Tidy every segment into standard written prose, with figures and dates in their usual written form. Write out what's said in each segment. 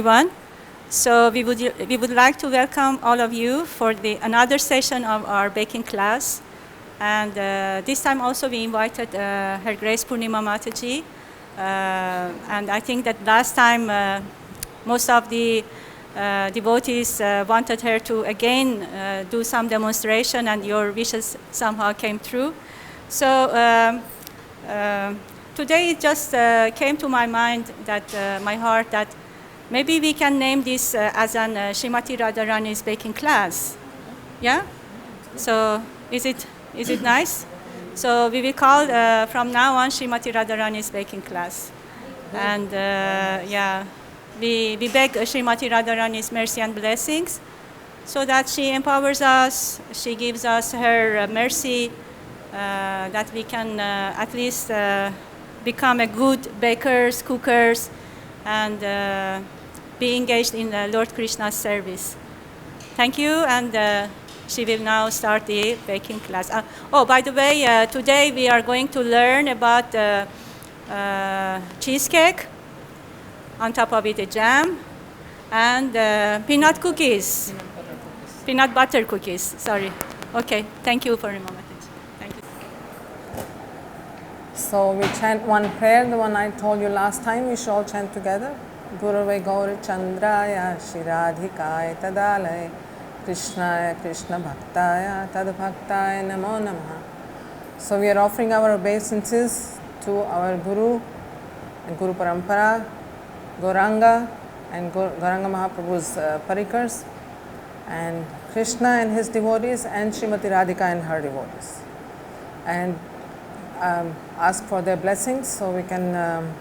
everyone. So we would like to welcome all of you for another session of our baking class. And this time also we invited Her Grace Poornima Mataji. And I think that last time most of the devotees wanted her to again do some demonstration, and your wishes somehow came true. So today it just came to my mind, that my heart, that maybe we can name this as an Srimati Radharani's baking class. Yeah? So is it nice? So we will call from now on Srimati Radharani's baking class. And yeah, we beg Srimati Radharani's mercy and blessings so that she empowers us, she gives us her mercy, that we can at least become a good bakers, cookers, and be engaged in Lord Krishna's service. Thank you, and she will now start the baking class. Oh, by the way, today we are going to learn about cheesecake, on top of it a jam, and peanut cookies. Peanut butter cookies, sorry. Okay, thank you for a moment. Thank you. So we chant one prayer, the one I told you last time, we should all chant together. Gurave Gaur Chandraya Shiradhikaya Tadalaya Krishnaya Krishna Bhaktaya Tad Bhaktaya Namo Namaha. So we are offering our obeisances to our Guru and Guru Parampara, Gauranga and Gauranga Mahaprabhu's parikars, and Krishna and his devotees, and Srimati Radhika and her devotees. And ask for their blessings so we can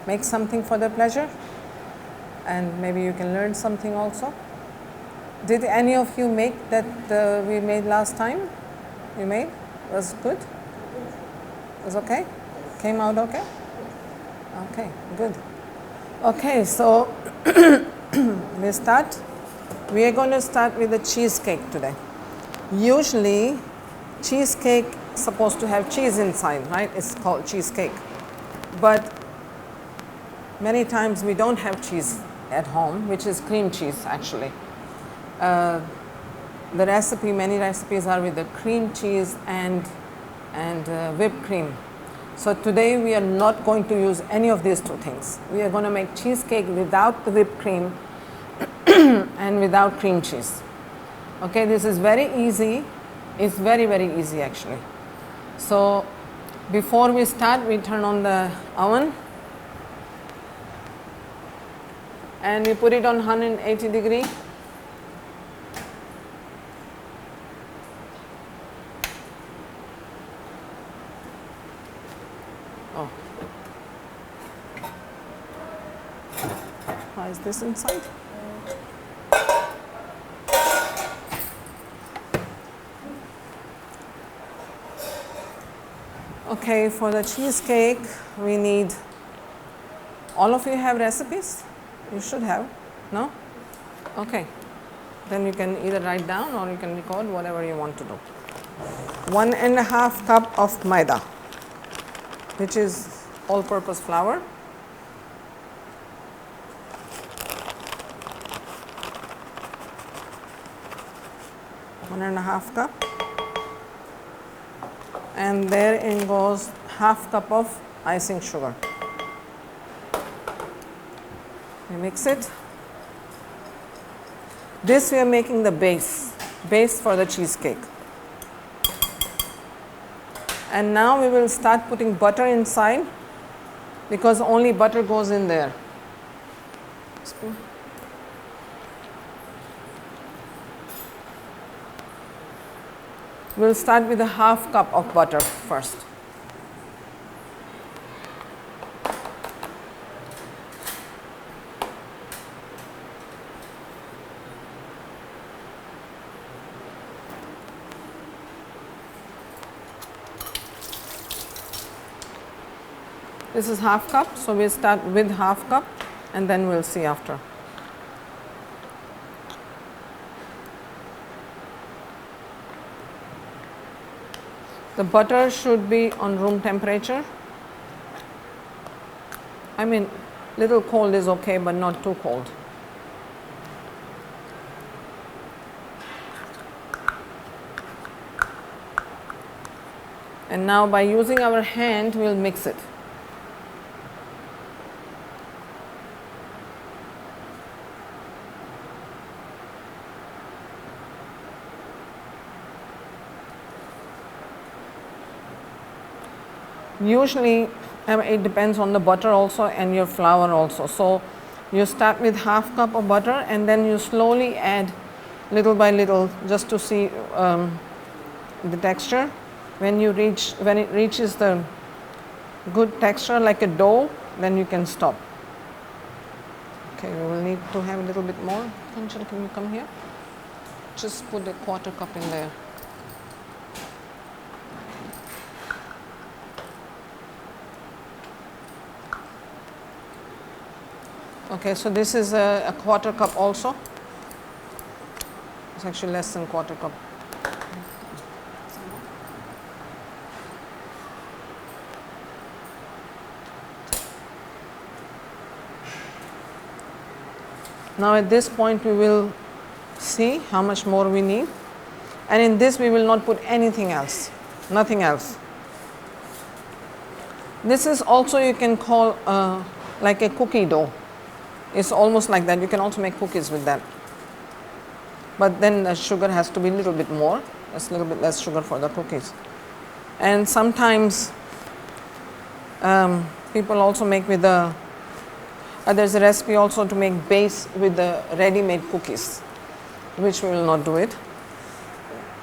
make something for their pleasure, and maybe you can learn something also. Did any of you make that we made last time? You made? Was good? Was okay? Came out okay? Okay, good. Okay, so we start. We are going to start with the cheesecake today. Usually, cheesecake is supposed to have cheese inside, right? It's called cheesecake. But many times we don't have cheese at home, which is cream cheese actually. The recipe, many recipes are with the cream cheese and whipped cream. So today we are not going to use any of these two things. We are going to make cheesecake without the whipped cream and without cream cheese. Okay, this is very easy. It's very, very easy actually. So before we start, we turn on the oven and we put it on 180 degree. Oh, why is this inside? Okay, for the cheesecake, we need, all of you have recipes? You should have, no? Okay, then you can either write down or you can record, whatever you want to do. 1.5 cup of maida, which is all-purpose flour. 1.5 cup. And therein goes 1/2 cup of icing sugar. We mix it. This we are making the base for the cheesecake. And now we will start putting butter inside, because only butter goes in there. Spoon. We'll start with 1/2 cup of butter first. This is 1/2 cup, so we'll start with 1/2 cup and then we'll see after. The butter should be on room temperature. I mean, Little cold is okay, but not too cold. And now by using our hand, we'll mix it. Usually it depends on the butter also and your flour also. So you start with half cup of butter and then you slowly add little by little just to see the texture. When it reaches the good texture like a dough, then you can stop. Okay, we will need to have a little bit more. Kanchal, can you come here? Just put a quarter cup in there. Okay, so this is a quarter cup also. It's actually less than quarter cup. Now at this point we will see how much more we need, and in this we will not put anything else, nothing else. This is also you can call like a cookie dough. It's almost like that. You can also make cookies with that. But then the sugar has to be a little bit more. There's a little bit less sugar for the cookies. And sometimes people also make with the there's a recipe also to make base with the ready-made cookies, which we will not do it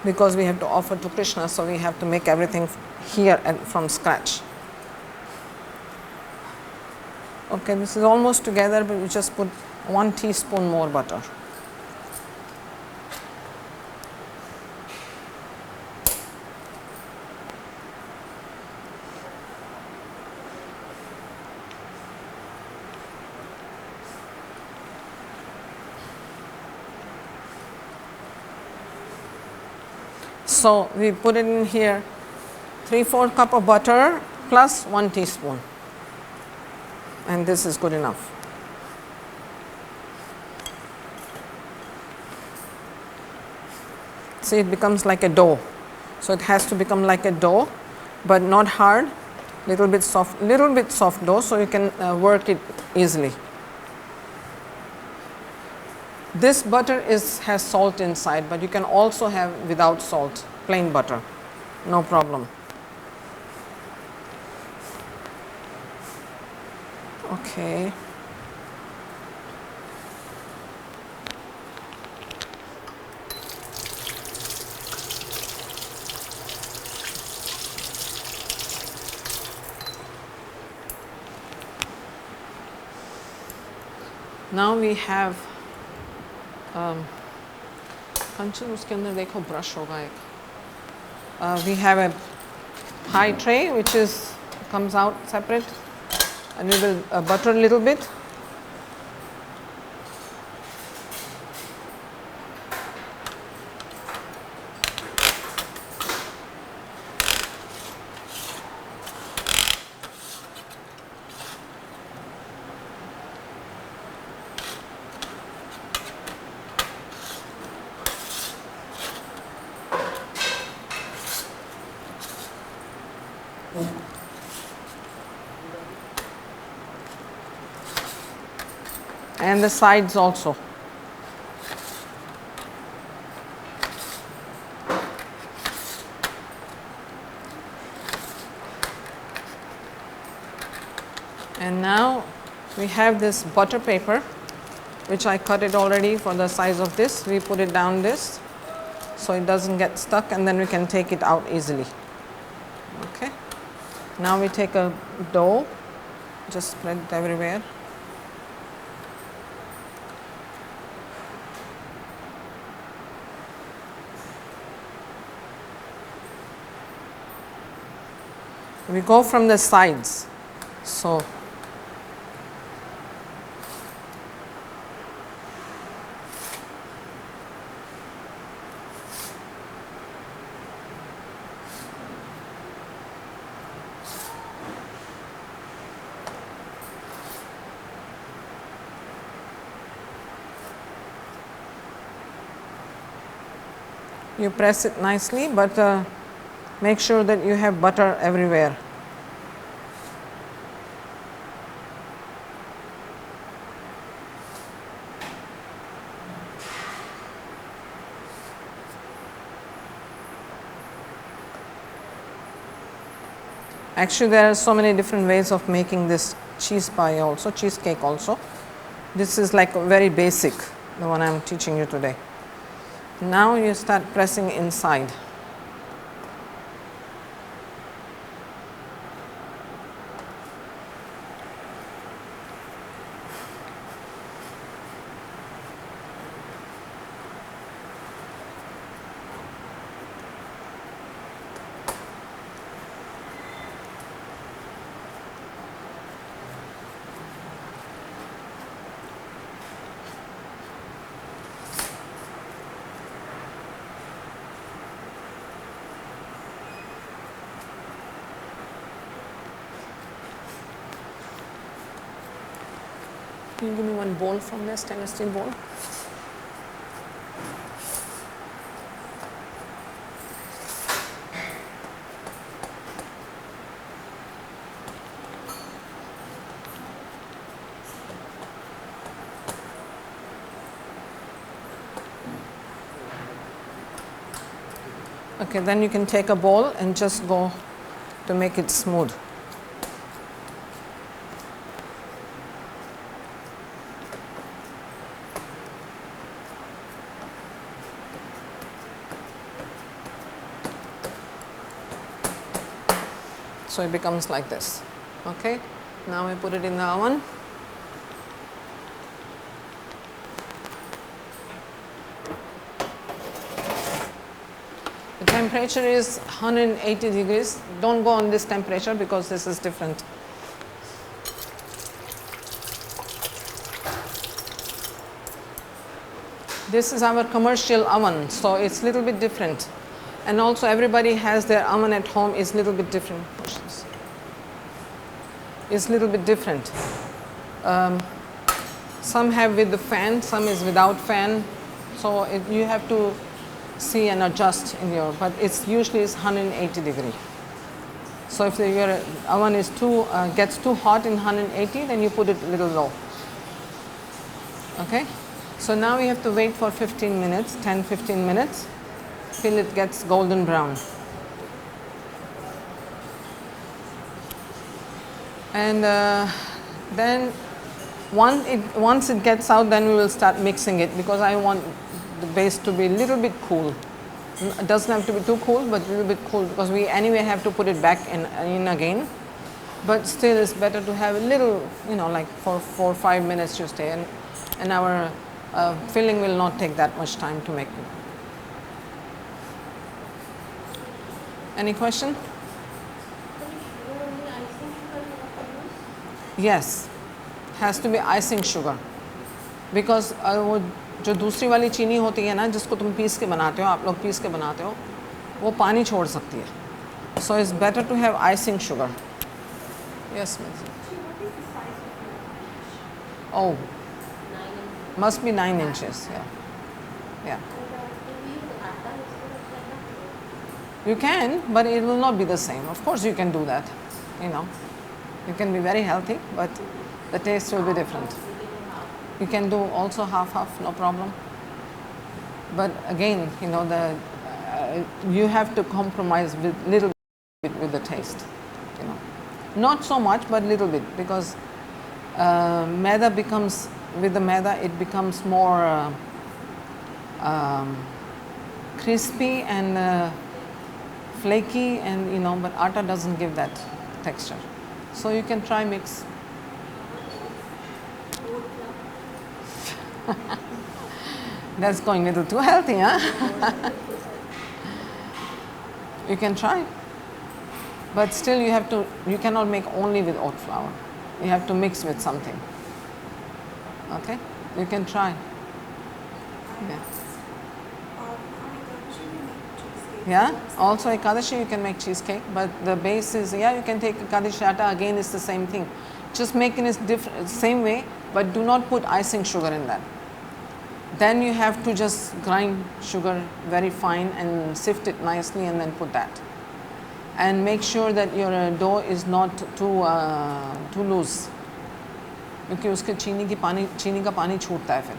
because we have to offer to Krishna, so we have to make everything here and from scratch. Okay, this is almost together, but we just put 1 teaspoon more butter. So we put it in here, 3/4 cup of butter plus 1 teaspoon. And this is good enough. See, it becomes like a dough. So it has to become like a dough, but not hard, little bit soft dough, so you can work it easily. This butter has salt inside, but you can also have without salt, plain butter, no problem. Okay. Now we have कंचन उसके अंदर देखो brush होगा एक. We have a pie tray which comes out separate, and we will butter a little bit. And the sides also. And now we have this butter paper, which I cut it already for the size of this. We put it down this so it doesn't get stuck, and then we can take it out easily. Okay. Now we take a dough, just spread it everywhere. We go from the sides, so You press it nicely, but make sure that you have butter everywhere. Actually, there are so many different ways of making this cheese pie also, cheesecake also. This is like very basic, the one I am teaching you today. Now you start pressing inside. Can you give me one bowl from this stainless steel bowl? Okay, then you can take a bowl and just go to make it smooth. So it becomes like this. Okay, now I put it in the oven. The temperature is 180 degrees. Don't go on this temperature because this is different. This is our commercial oven, so it's a little bit different. And also everybody has their oven at home is a little bit different. It's a little bit different. Some have with the fan, some is without fan. So you have to see and adjust in your, but it's usually is 180 degree. So if your oven is gets too hot in 180, then you put it a little low. Okay? So now we have to wait for 15 minutes, 10-15 minutes, till it gets golden brown. And then once it gets out, then we will start mixing it, because I want the base to be a little bit cool. It doesn't have to be too cool, but a little bit cool, because we anyway have to put it back in again. But still it's better to have a little, like for 4 or 5 minutes you stay, and our filling will not take that much time to make it. Any question? Yes, has to be icing sugar, because वो जो दूसरी वाली चीनी होती है ना, जिसको तुम पीस के बनाते हो, आप लोग पीस के बनाते हो, वो पानी छोड़ सकती है. So it's better to have icing sugar. Yes, Miss. Oh, must be 9 inches. Yeah. You can, but it will not be the same. Of course, you can do that. You can be very healthy, but the taste will be different. You can do also half, no problem. But again, you have to compromise with little bit with the taste. Not so much, but little bit, because maida becomes, with the maida, it becomes more crispy and flaky, and but atta doesn't give that texture. So you can try mix. That's going a little too healthy, huh? You can try, but still you cannot make only with oat flour. You have to mix with something. Okay, you can try. Yeah, also Ekadashi you can make cheesecake, but the base is, you can take Ekadashi atta, again it's the same thing. Just making it different, same way, but do not put icing sugar in that. Then you have to just grind sugar very fine and sift it nicely and then put that. And make sure that your dough is not too loose, क्योंकि उसके चीनी का पानी छूटता है फिर.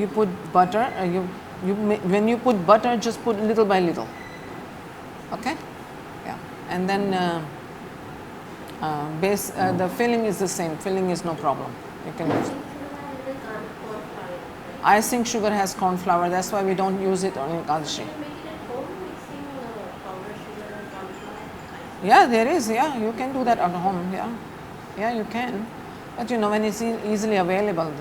You put butter. When you put butter, just put little by little. Okay, yeah, and then the filling is the same. Filling is no problem. You can use it. Icing sugar has corn flour. That's why we don't use it on Ekadashi. Yeah, there is. Yeah, you can do that at home. Yeah, you can. But when it's easily available,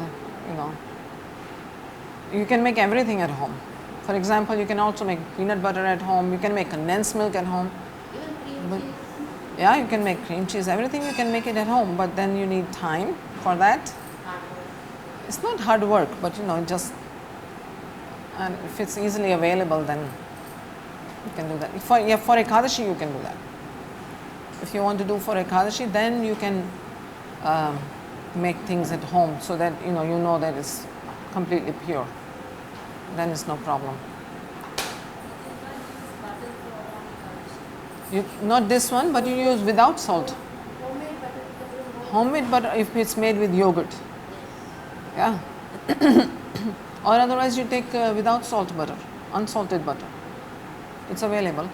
you can make everything at home. For example, you can also make peanut butter at home. You can make condensed milk at home. Yeah, you can make cream cheese. Everything you can make it at home. But then you need time for that. It's not hard work, but just and if it's easily available, then you can do that. For Ekadashi, you can do that. If you want to do for Ekadashi, then you can make things at home so that you know that it's completely pure. Then it's no problem. Not this one, but you use without salt. Homemade butter if it's made with yogurt. Yeah. Or otherwise you take without salt butter, unsalted butter. It's available.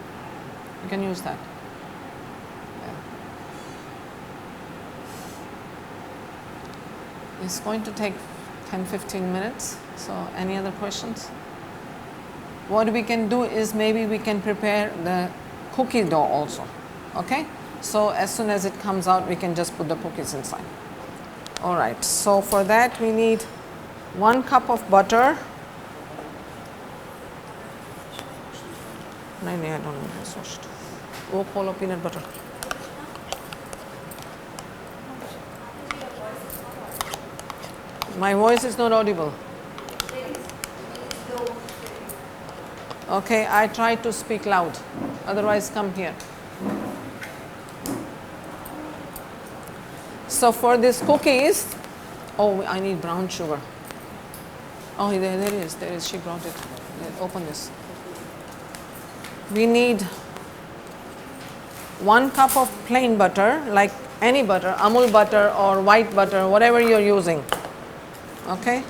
You can use that. Yeah. It's going to take 10-15 minutes. So any other questions? What we can do is maybe we can prepare the cookie dough also. Okay? So as soon as it comes out, we can just put the cookies inside. Alright, so for that we need 1 cup of butter. No, I don't need this washed. Oh, polo peanut butter. My voice is not audible. Okay, I try to speak loud. Otherwise, come here. So for these cookies, I need brown sugar. Oh, there it is. There is. She brought it. Open this. We need 1 cup of plain butter, like any butter, Amul butter or white butter, whatever you're using. Okay.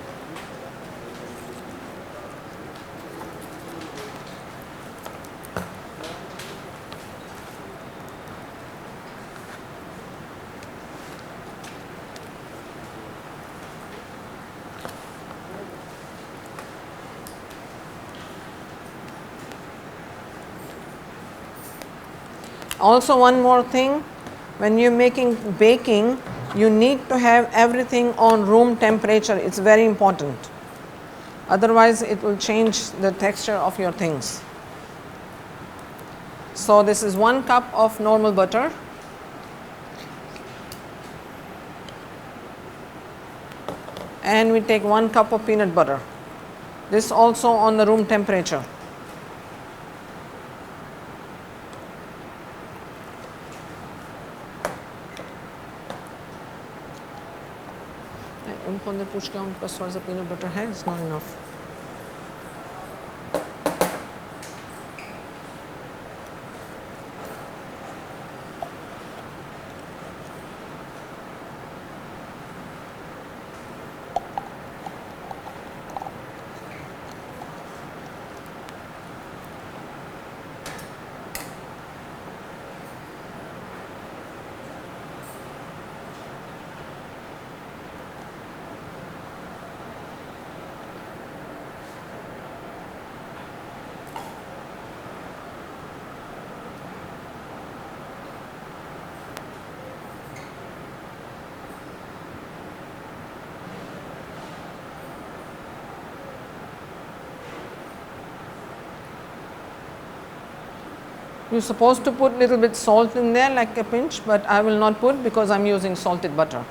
Also, one more thing, when you're baking, you need to have everything on room temperature. It's very important. Otherwise, it will change the texture of your things. So this is 1 cup of normal butter. And we take 1 cup of peanut butter. This also on the room temperature. उनको अंदर पूछ के उनका थोड़ा सा peanut butter है, it's not enough. You're supposed to put little bit salt in there, like a pinch, but I will not put because I'm using salted butter.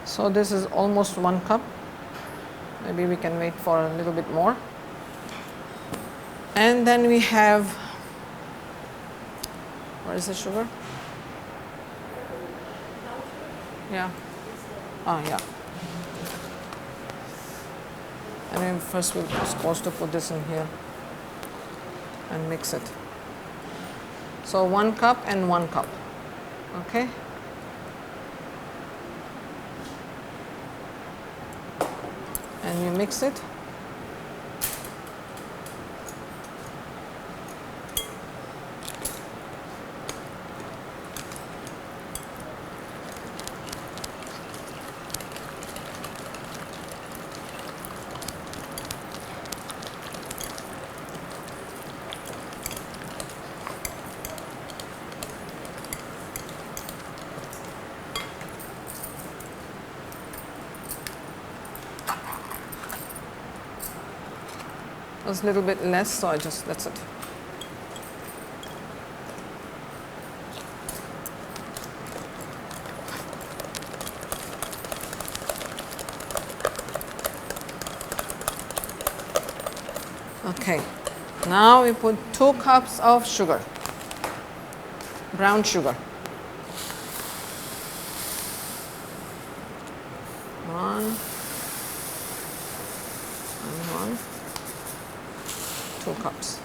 So this is almost 1 cup. Maybe we can wait for a little bit more. And then we have, what is the sugar? Yeah. Oh, yeah. And then first we're supposed to put this in here and mix it. So 1 cup and 1 cup. Okay. And you mix it. It was a little bit less, so that's it. Okay, now we put 2 cups of sugar, brown sugar. 1 and 1. 2 cups.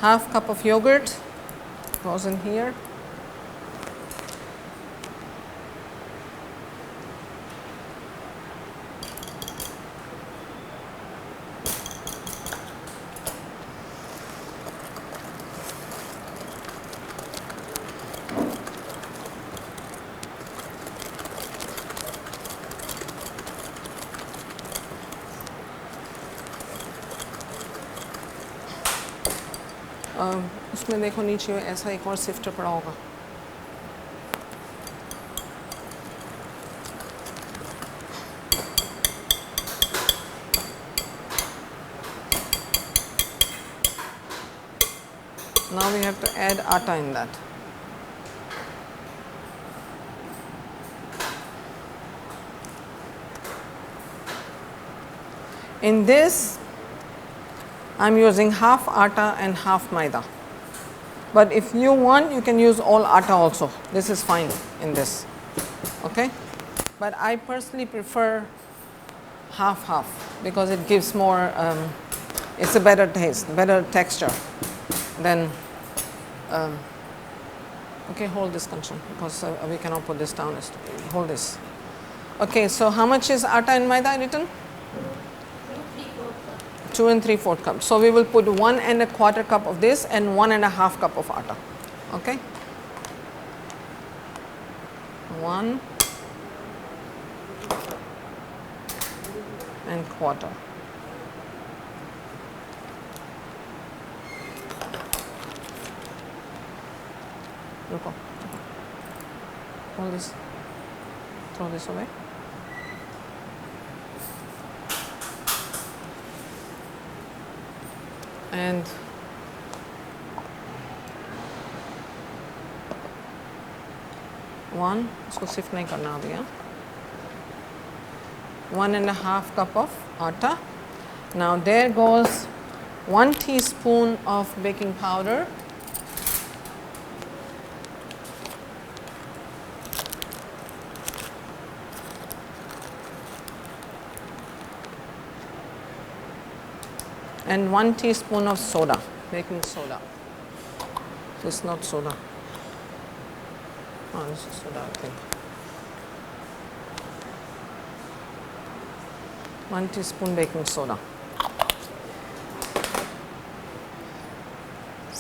Half cup of yogurt goes in here. उसमें देखो नीचे ऐसा एक और sifter पड़ा होगा. Now we have to add atta in that. In this, I'm using half atta and half maida. But if you want, you can use all atta also. This is fine in this. Okay? But I personally prefer half because it gives more, it's a better taste, better texture than, okay, hold this Kanchan because we cannot put this down. Hold this. Okay, so how much is atta and maida written? 2 3/4 cups. So we will put 1 1/4 cup of this and 1 1/2 cup of atta. Okay? 1 1/4. Ruko. Hold this. Throw this away. And one, इसको shift नहीं करना अभी. 1 1/2 cup of atta. Now there goes 1 teaspoon of baking powder. And 1 teaspoon of soda, baking soda. This is not soda. Oh, this is soda, I think. 1 teaspoon baking soda.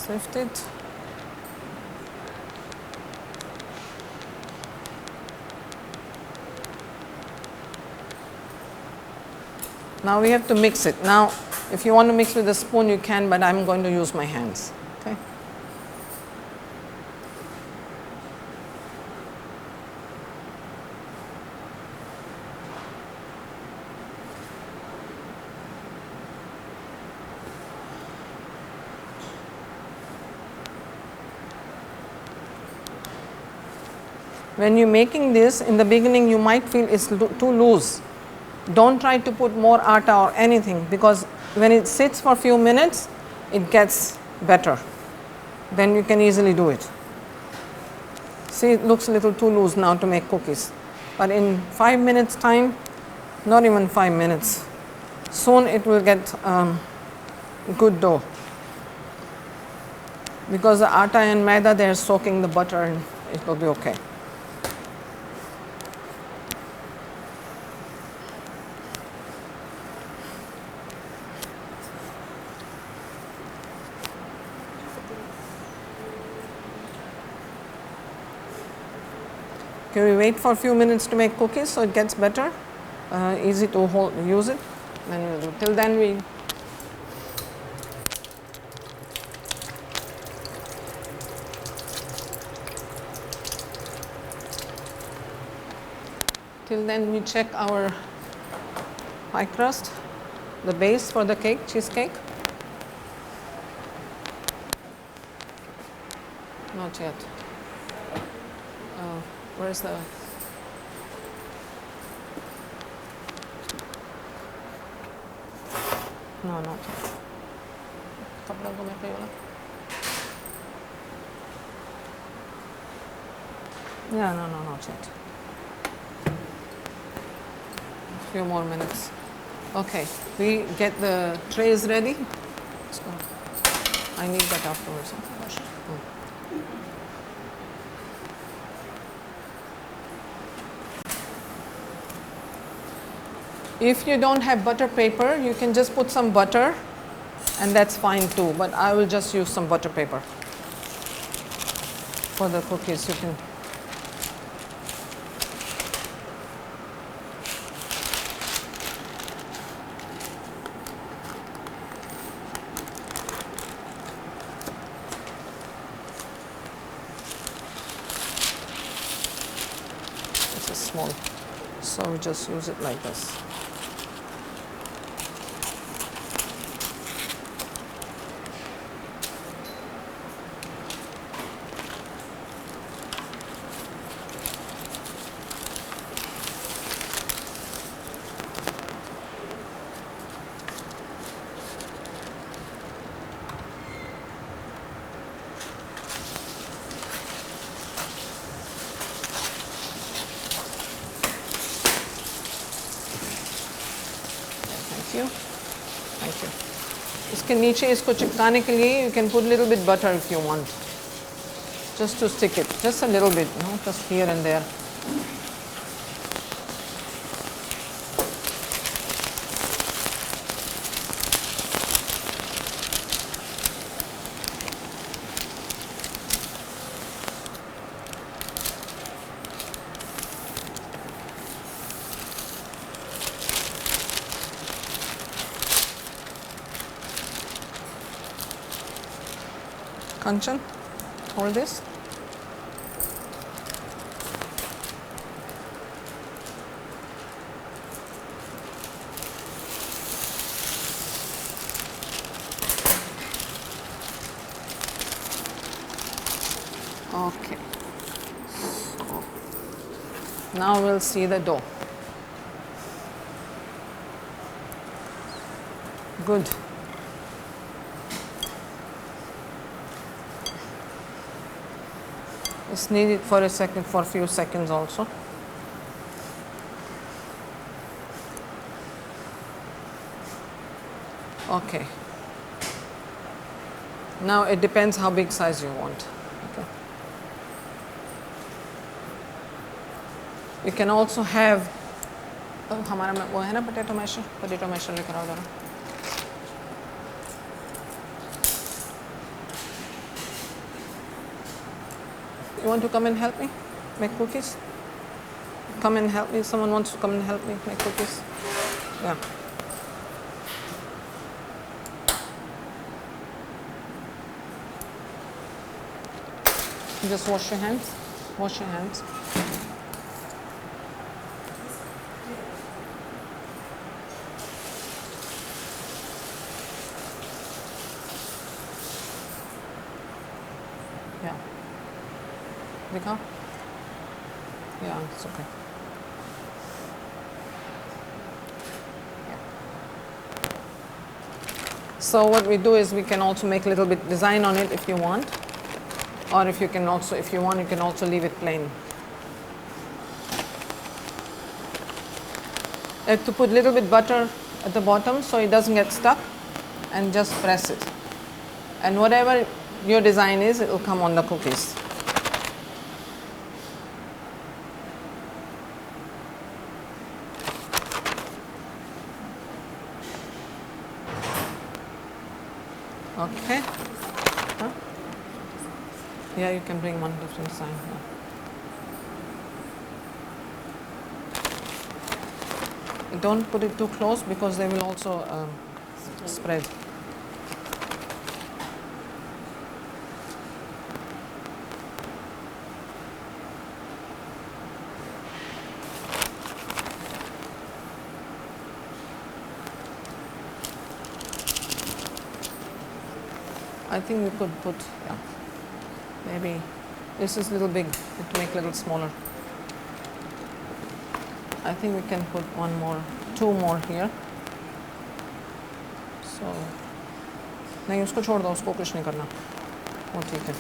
Sift it. Now we have to mix it. Now, if you want to mix with a spoon, you can, but I'm going to use my hands. Okay. When you're making this, in the beginning you might feel it's too loose. Don't try to put more atta or anything, because when it sits for a few minutes, it gets better. Then you can easily do it. See, it looks a little too loose now to make cookies. But in 5 minutes time, not even 5 minutes, soon it will get good dough. Because the atta and maida, they are soaking the butter and it will be okay. Can we wait for a few minutes to make cookies so it gets better? Easy to use it. Then we'll do. Till then we check our pie crust, the base for the cake, cheesecake. Not yet. Where's the... No, not yet. Yeah, no, not yet. A few more minutes. Okay, we get the trays ready. Let's go. I need that afterwards. If you don't have butter paper, you can just put some butter and that's fine too, but I will just use some butter paper for the cookies. You can this is small, so we just use it like this. Thank you. इसके नीचे इसको चिपकाने के लिए you can put little bit butter if you want, just to stick it, just a little bit, just here and there. Kanchan, hold this. Okay. So now we'll see the dough. Good. Just knead it for a few seconds also. Okay. Now it depends how big size you want. Okay. You can also have हमारा वो है ना potato masher लेकर आओ जरा. You want to come and help me make cookies? Come and help me. Someone wants to come and help me make cookies? Yeah. Just wash your hands. Wash your hands. Yeah. दिखाओ. Yeah, it's okay. So what we do is we can also make a little bit design on it if you want, or if you can also, if you want, you can also leave it plain. You have to put a little bit butter at the bottom so it doesn't get stuck, and just press it. And whatever your design is, it will come on the cookies. Okay. Huh? Yeah, you can bring one different sign. Yeah. Don't put it too close because they will also spread. I think we could put, yeah, maybe this is a little big, to make a little smaller. I think we can put one more, two more here. So, नहीं उसको छोड़ दो, उसको कुछ नहीं करना, वो ठीक है.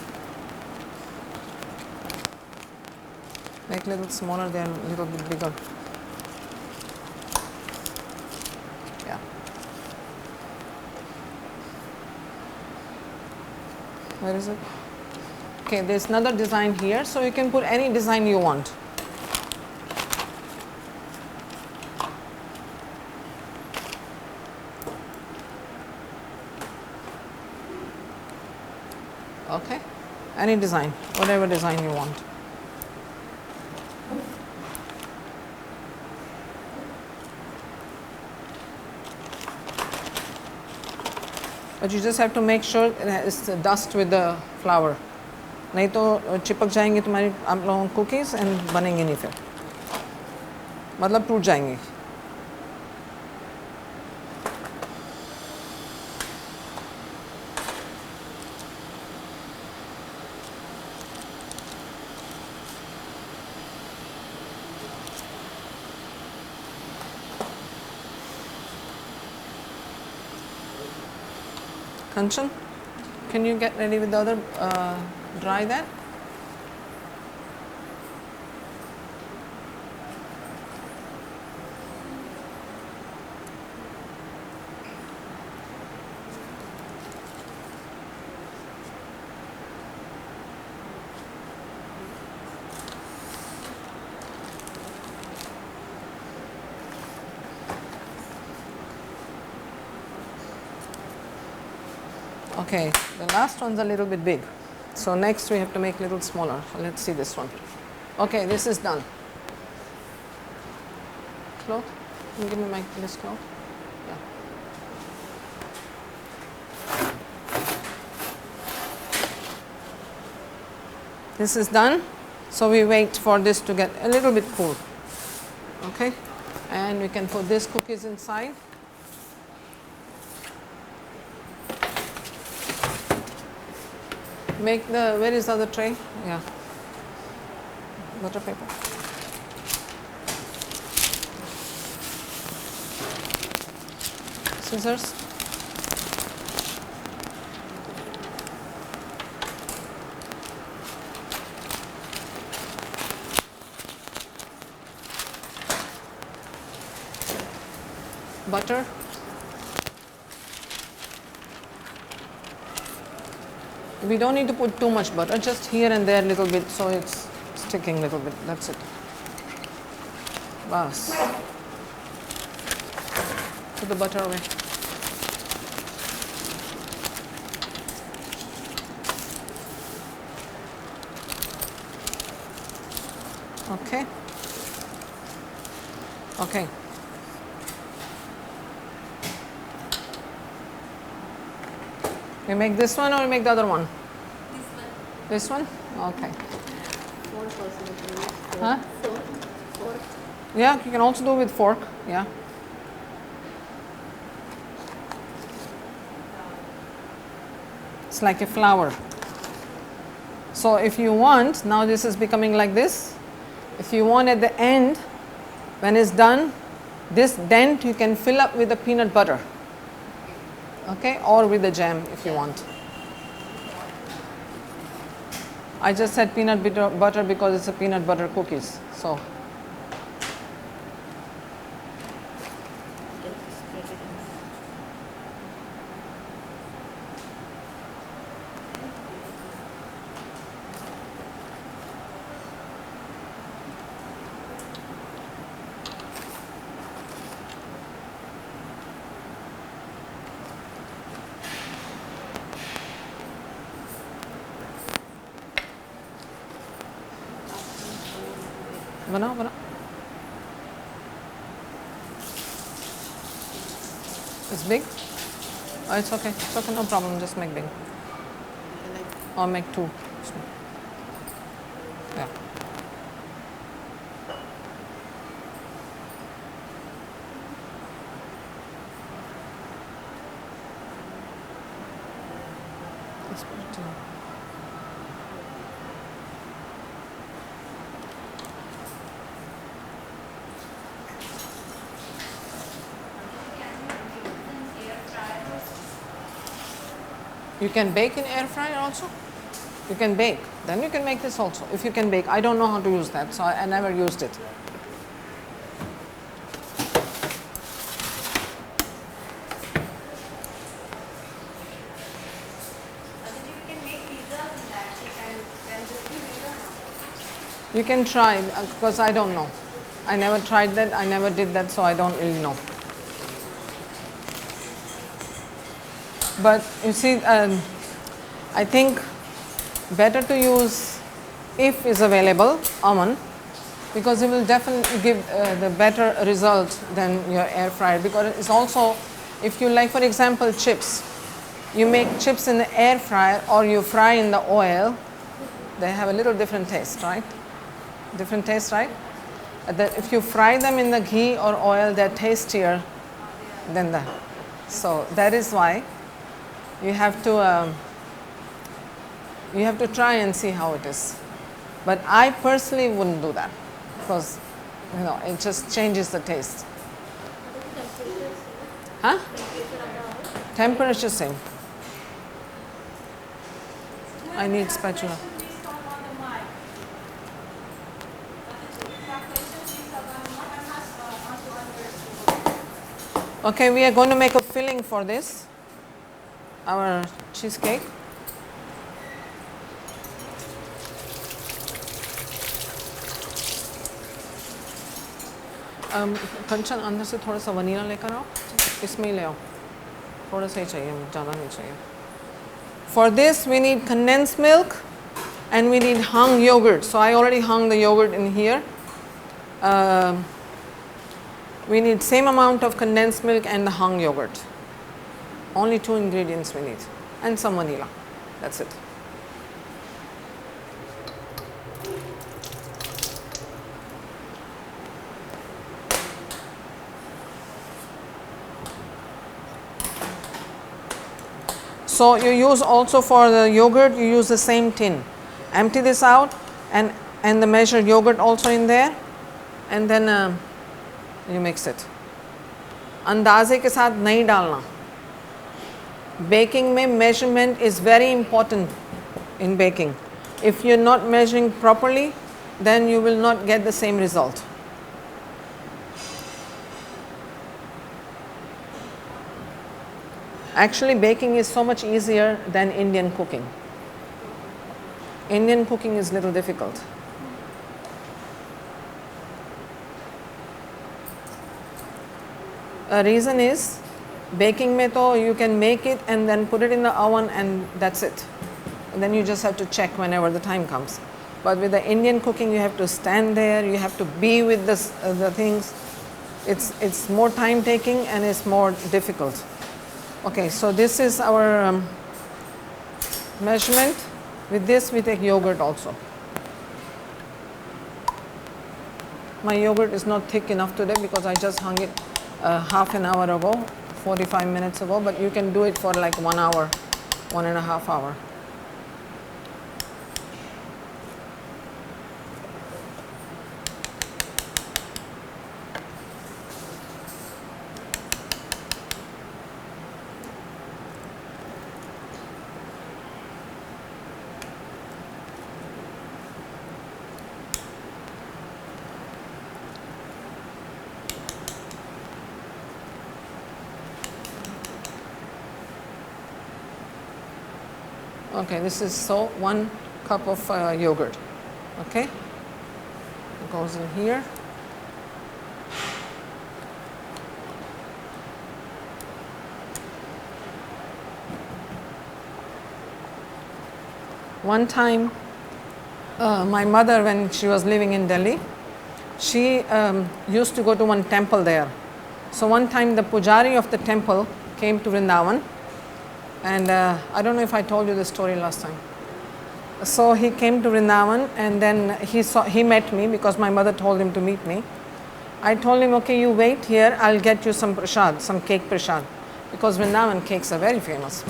Make a little smaller, then a little bit bigger. Yeah. Where is it? Okay, there's another design here, so you can put any design you want. Okay, any design, whatever design you want. But you just have to make sure it's dust with the flour. नहीं तो चिपक जाएंगी तुम्हारी आप लोगों cookies and बनेंगे नहीं फिर. मतलब टूट जाएंगी. Kanchan, can you get ready with the other dry that? Okay, the last one's a little bit big. So next we have to make a little smaller. Let's see this one. Okay, this is done. Cloth? Can you give me this cloth? Yeah. This is done. So we wait for this to get a little bit cool. Okay, and we can put these cookies inside. Make the, where is the other tray? Yeah. Butter paper. Scissors. Butter. We don't need to put too much butter, just here and there a little bit so it's sticking a little bit. That's it. Bas. Put the butter away. Okay. Okay. We make this one or we make the other one? This one. This one? Okay. Huh? Fork. Yeah, you can also do with fork. Yeah. It's like a flower. So if you want, now this is becoming like this. If you want at the end, when it's done, this dent you can fill up with the peanut butter, okay, or with the jam if you want. I just said peanut butter because it's a peanut butter cookies. So बनाओ बनाओ. It's big? Oh, it's okay. It's okay, no problem. Just make big. Or make two. Yeah. Let's put it in. You can bake in air fryer also? You can bake. Then you can make this also. If you can bake. I don't know how to use that, so I never used it. You can try, because I don't know. I never tried that. I never did that, so I don't really know. But you see, I think better to use, if is available, almond, because it will definitely give the better result than your air fryer. Because it's also, if you like, for example, chips, you make chips in the air fryer or you fry in the oil, they have a little different taste, right? Different taste, right? If you fry them in the ghee or oil, they're tastier than that. So that is why you have to try and see how it is. But I personally wouldn't do that, because it just changes the taste. Huh? Temperature same. I need spatula. Okay, we are going to make a filling for this, our cheesecake. कंचन अंदर से थोड़ा सा vanilla लेकर आओ, इसमें ही ले आओ, थोड़ा सा ही चाहिए, ज़्यादा नहीं चाहिए. For this we need condensed milk and we need hung yogurt. So I already hung the yogurt in here. We need same amount of condensed milk and the hung yogurt. Only 2 ingredients we need, and some vanilla. That's it. So you use also for the yogurt, you use the same tin. Empty this out and the measured yogurt also in there, and then you mix it. अंदाजे के साथ नहीं डालना. Baking में measurement is very important in baking. If you're not measuring properly, then you will not get the same result. Actually, baking is so much easier than Indian cooking. Indian cooking is a little difficult. A reason is, baking mein to you can make it and then put it in the oven and that's it. And then you just have to check whenever the time comes. But with the Indian cooking, you have to stand there, you have to be with the things. It's more time taking and it's more difficult. Okay, so this is our measurement. With this we take yogurt also. My yogurt is not thick enough today because I just hung it half an hour ago, 45 minutes ago, but you can do it for like 1 hour, 1.5 hours. Okay, this is so 1 cup of yogurt. Okay, it goes in here. One time, my mother, when she was living in Delhi, she used to go to one temple there. So one time the pujari of the temple came to Vrindavan, and I don't know if I told you the story last time. So he came to Vrindavan, and then he met me because my mother told him to meet me. I told him, okay, you wait here, I'll get you some prasad, some cake prasad, because Vrindavan cakes are very famous.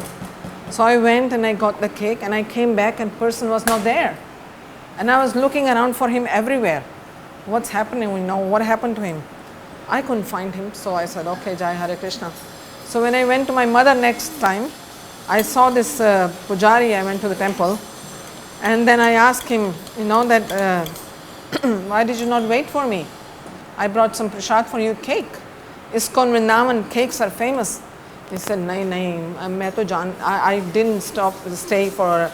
So I went and I got the cake, and I came back and person was not there. And I was looking around for him everywhere. What's happening? We know what happened to him. I couldn't find him, so I said, okay, Jai Hare Krishna. So when I went to my mother next time, I saw this pujari, I went to the temple, and then I asked him, that why did you not wait for me? I brought some prasad for you, cake. ISKCON Vrindavan cakes are famous. He said, I didn't stay for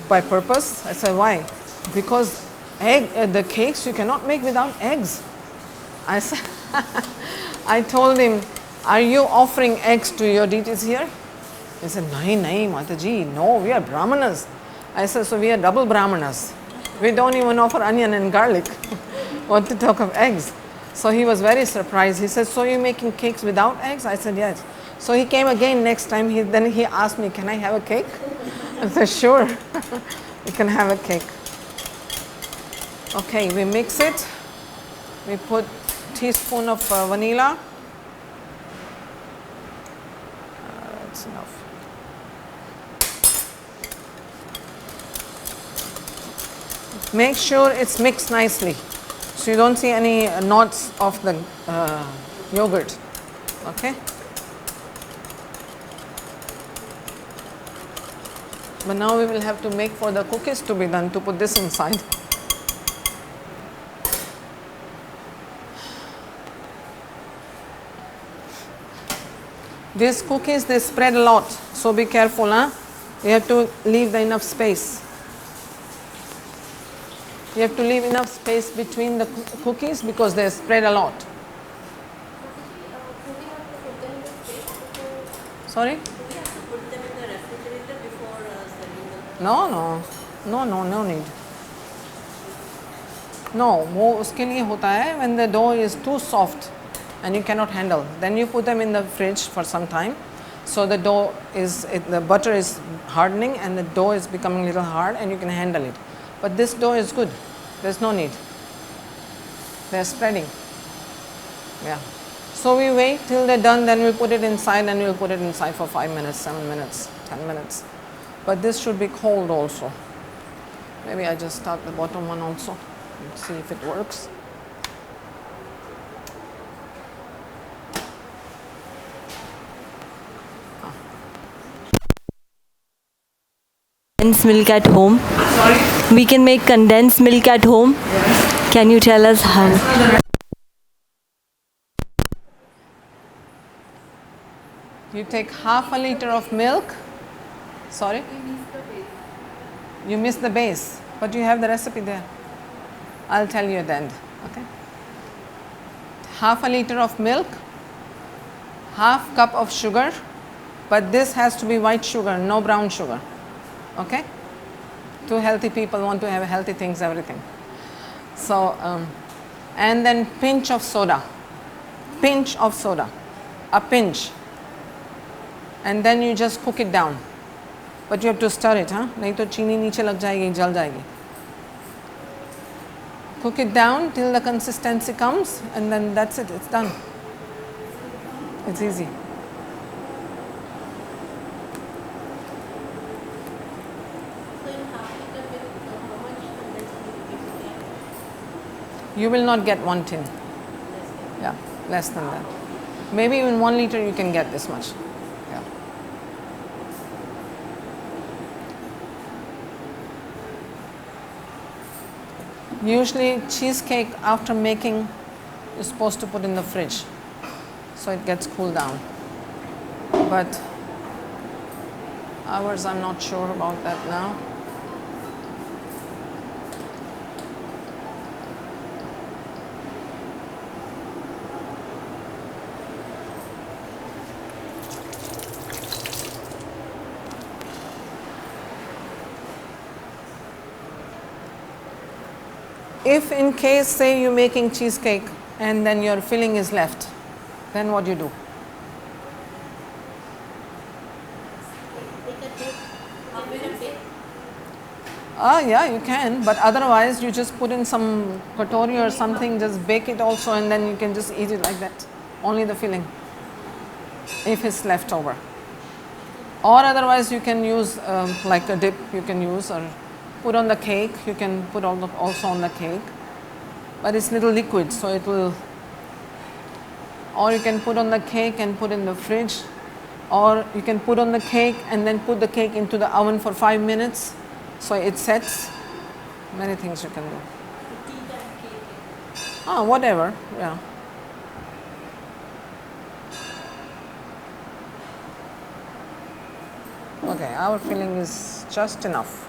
by purpose. I said, why? Because the cakes you cannot make without eggs. I said, I told him, are you offering eggs to your deities here? He said, nahi, Mataji, no, we are Brahmanas. I said, so we are double Brahmanas. We don't even offer onion and garlic. What to talk of eggs? So he was very surprised. He said, so you're making cakes without eggs? I said, yes. So he came again next time. Then he asked me, can I have a cake? I said, sure, you can have a cake. Okay, we mix it. We put teaspoon of vanilla. That's enough. Make sure it's mixed nicely, so you don't see any knots of the yogurt. Okay. But now we will have to make for the cookies to be done, to put this inside. These cookies, they spread a lot, so be careful, huh? You have to leave enough space. You have to leave enough space between the cookies because they spread a lot. Sorry? Put them in the refrigerator before serving them. No need. No, वो उसके लिए होता है when the dough is too soft and you cannot handle. Then you put them in the fridge for some time. So the dough the butter is hardening and the dough is becoming a little hard and you can handle it. But this dough is good. There's no need. They're spreading. Yeah. So we wait till they're done, then we'll put it inside and we'll put it inside for 5 minutes, 7 minutes, 10 minutes. But this should be cold also. Maybe I just start the bottom one also and see if it works. Condensed milk at home. Sorry? We can make condensed milk at home. Yes. Can you tell us how? You take half a liter of milk. Sorry? You missed the base, but you have the recipe there. I'll tell you at the end. Okay? Half a liter of milk, half cup of sugar, but this has to be white sugar, no brown sugar. Okay? Two healthy people want to have healthy things, everything. So, and then pinch of soda. Pinch of soda. A pinch. And then you just cook it down. But you have to stir it, huh? नहीं तो चीनी नीचे लग जाएगी, जल जाएगी. Cook it down till the consistency comes and then that's it, it's done. It's easy. You will not get 1 tin. Yeah, less than that. Maybe even 1 liter you can get this much. Yeah. Usually cheesecake after making is supposed to put in the fridge so it gets cooled down. But Hours, I'm not sure about that now. If in case, say you're making cheesecake and then your filling is left, then what do you do? Yeah, you can, but otherwise you just put in some katori or something, just bake it also, and then you can just eat it like that. Only the filling, if it's left over. Or otherwise you can use like a dip you can use, or put on the cake, you can put also on the cake. But it's little liquid, so it will, or you can put on the cake and put in the fridge, or you can put on the cake and then put the cake into the oven for 5 minutes. So it sets. Many things you can do. Whatever, yeah. Okay, our filling is just enough.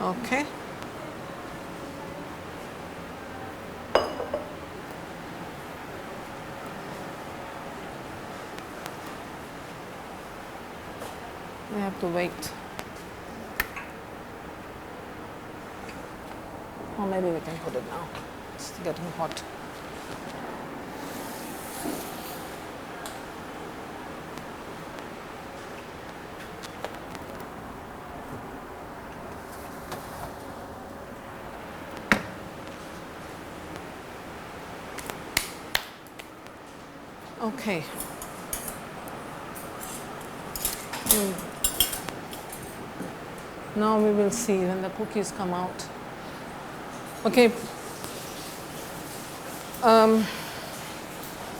Okay. We have to wait. Or maybe we can put it now. It's getting hot. Okay. Now we will see when the cookies come out. Okay.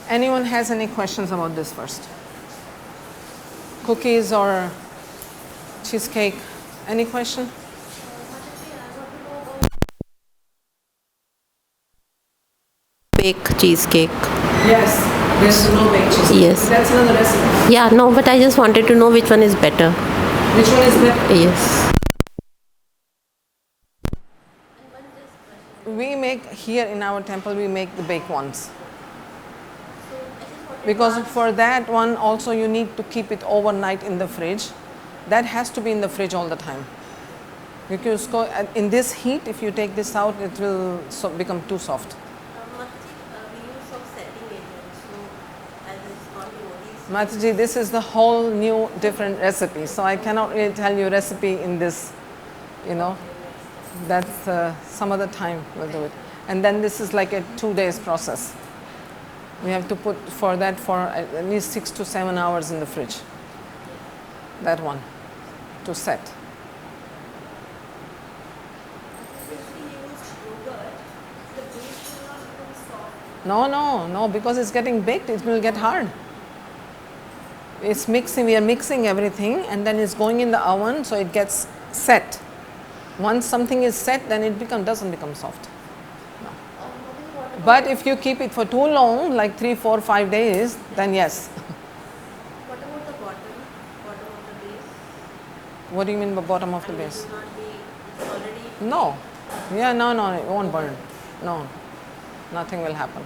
Anyone has any questions about this first? Cookies or cheesecake? Any question? Bake cheesecake. Yes, there's no baked cheesecake. Yes. That's another recipe. Yeah, no, but I just wanted to know which one is better. Which one is better? Yes. We make here in our temple, we make the baked ones. Because for that one also you need to keep it overnight in the fridge. That has to be in the fridge all the time. Because in this heat, if you take this out, it will become too soft. Mataji, this is the whole new different recipe. So I cannot really tell you recipe in this, that's some other time we'll do it. And then this is like a 2 days process. We have to put for that for at least 6 to 7 hours in the fridge. That one to set. No, because it's getting baked, it will get hard. It's mixing, we are mixing everything and then it's going in the oven so it gets set. Once something is set, then it doesn't become soft. No. But if you keep it for too long, like 3, 4, 5 days, then yes. What about the bottom of the base? What do you mean by bottom of the base? It will not be, it's already... No. Yeah, no, it won't burn. No, nothing will happen.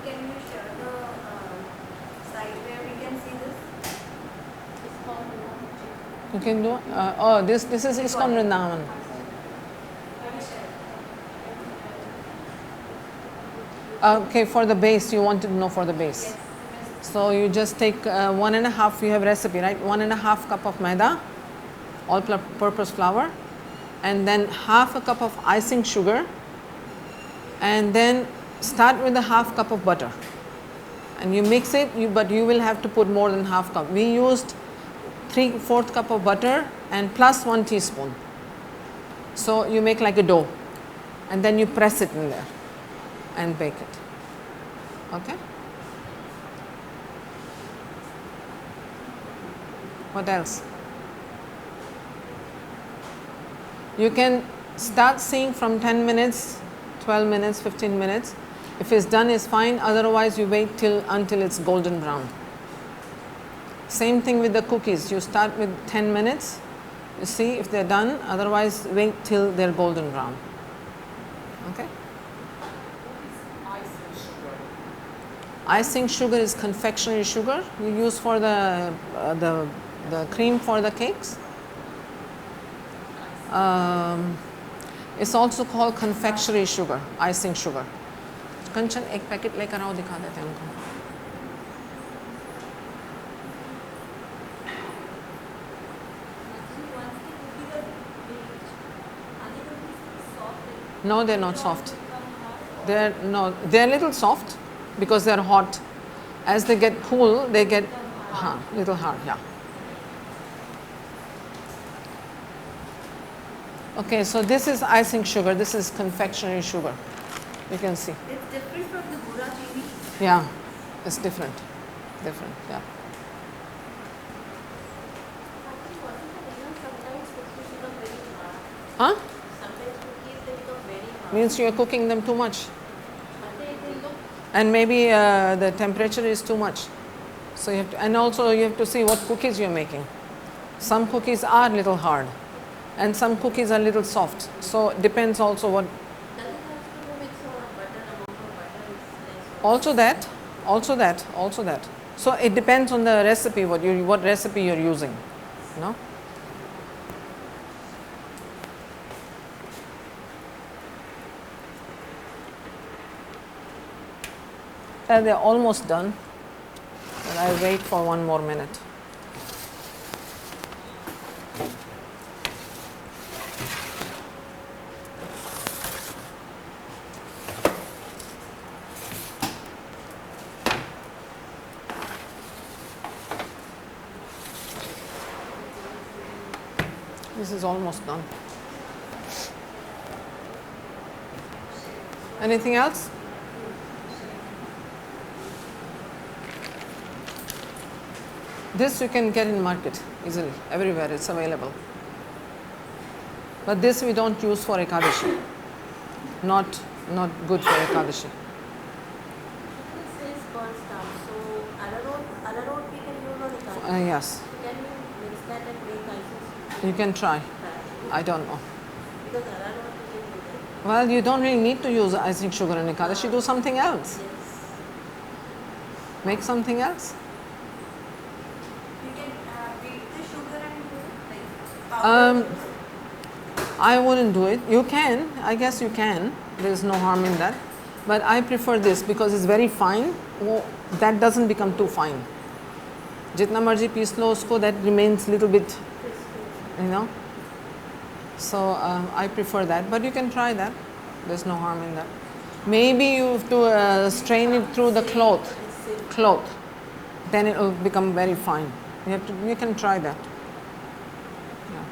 Can you share the site where we can see this? It's called You can do this is ISKCON Vrindavan. Okay, for the base, you wanted to know for the base. Yes. So you just take 1.5, you have recipe, right? 1.5 cup of maida, all-purpose flour, and then half a cup of icing sugar, and then start with a half cup of butter. And you mix it, but you will have to put more than half cup. We used 3/4 cup of butter and plus 1 teaspoon. So you make like a dough and then you press it in there and bake it. Okay? What else? You can start seeing from 10 minutes, 12 minutes, 15 minutes. If it's done, it's fine. Otherwise, you wait until it's golden brown. Same thing with the cookies. You start with 10 minutes. You see if they're done. Otherwise, wait till they're golden brown. Okay? Icing sugar is confectionery sugar you use for the cream for the cakes. It's also called confectionery sugar, icing sugar. कंचन एक packet लेकर आओ, दिखा देते हैं उनको. No, they're not soft. They're a little soft because they're hot. As they get cool, they get little hard. Yeah. Okay, so this is icing sugar. This is confectionery sugar. You can see. It's different from the Gura chini. Yeah, it's different. Different. Yeah. Sometimes cookies become very hard. Huh? Sometimes cookies they become very hard. Means you are cooking them too much. But they look. And maybe the temperature is too much. So you have to, and also you have to see what cookies you're making. Some cookies are little hard and some cookies are little soft. So it depends also what. Does it have to do with so much butter, amount of butter is less? Also that. So it depends on the recipe, what recipe you're using. No? They're almost done, but I'll wait for 1 more minute. This is almost done. Anything else? This you can get in market easily, everywhere it's available. But this we don't use for Ekadashi. Not good for Ekadashi. This is cornstarch. So arrowroot we can use on the curry. Yes, Can you mix that and make icing? you can try. I don't know. Because arrowroot we can do that. Well, you don't really need to use icing sugar in Ekadashi. Do something else. Yes. Make something else. You can beat the sugar and do it like powder. I wouldn't do it. You can, I guess you can. There is no harm in that. But I prefer this because it's very fine. That doesn't become too fine. Jitna marji piece lo usko, that remains little bit, you know. So I prefer that. But you can try that. There's no harm in that. Maybe you have to strain it through the cloth. Then it will become very fine. You can try that. Yeah.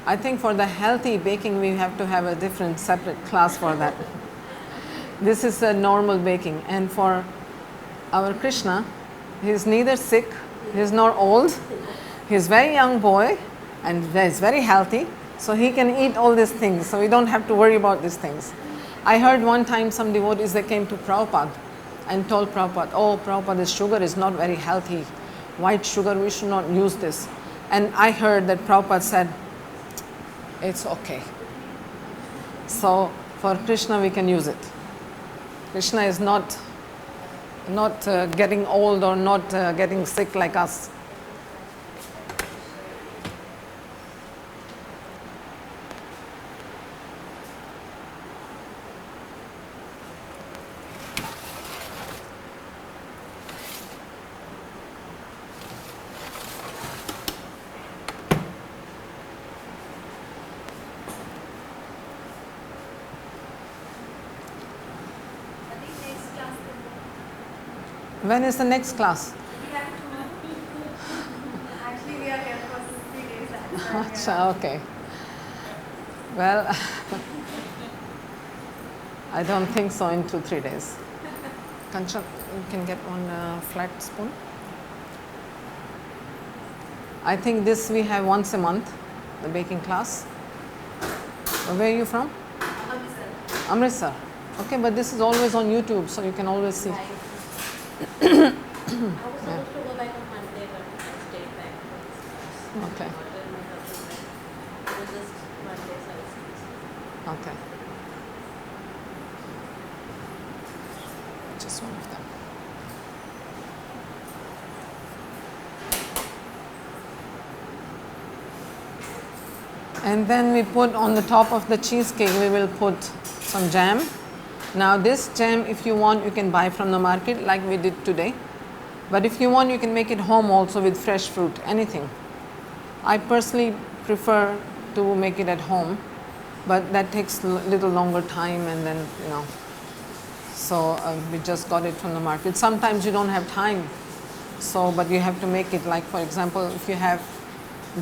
I think for the healthy baking, we have to have a different separate class for that. This is a normal baking. And for our Krishna, he's neither sick, he's not old, he's a very young boy and he's very healthy. So he can eat all these things. So we don't have to worry about these things. I heard one time some devotees, they came to Prabhupada and told Prabhupada, oh Prabhupada, this sugar is not very healthy. White sugar, we should not use this. And I heard that Prabhupada said, it's okay. So for Krishna we can use it. Krishna is not getting old or not getting sick like us. I think next class will When is the next class? We have tomorrow. Actually, we are here for 3 days. Acha, okay. Well, I don't think so in 2-3 days. Kancha, you can get one flat spoon. I think this we have once a month, the baking class. Where are you from? Amritsar. Amritsar. Okay, but this is always on YouTube, so you can always see. I was supposed to go back on Monday, but I stayed back. Okay. My husband went. It was just Monday, so I stayed. Okay. Just one of them. And then we put on the top of the cheesecake, we will put some jam. Now this jam, if you want, you can buy from the market like we did today. But if you want, you can make it home also with fresh fruit, anything. I personally prefer to make it at home, but that takes a little longer time, and then, you know, so we just got it from the market. Sometimes you don't have time, so, but you have to make it, like for example, if you have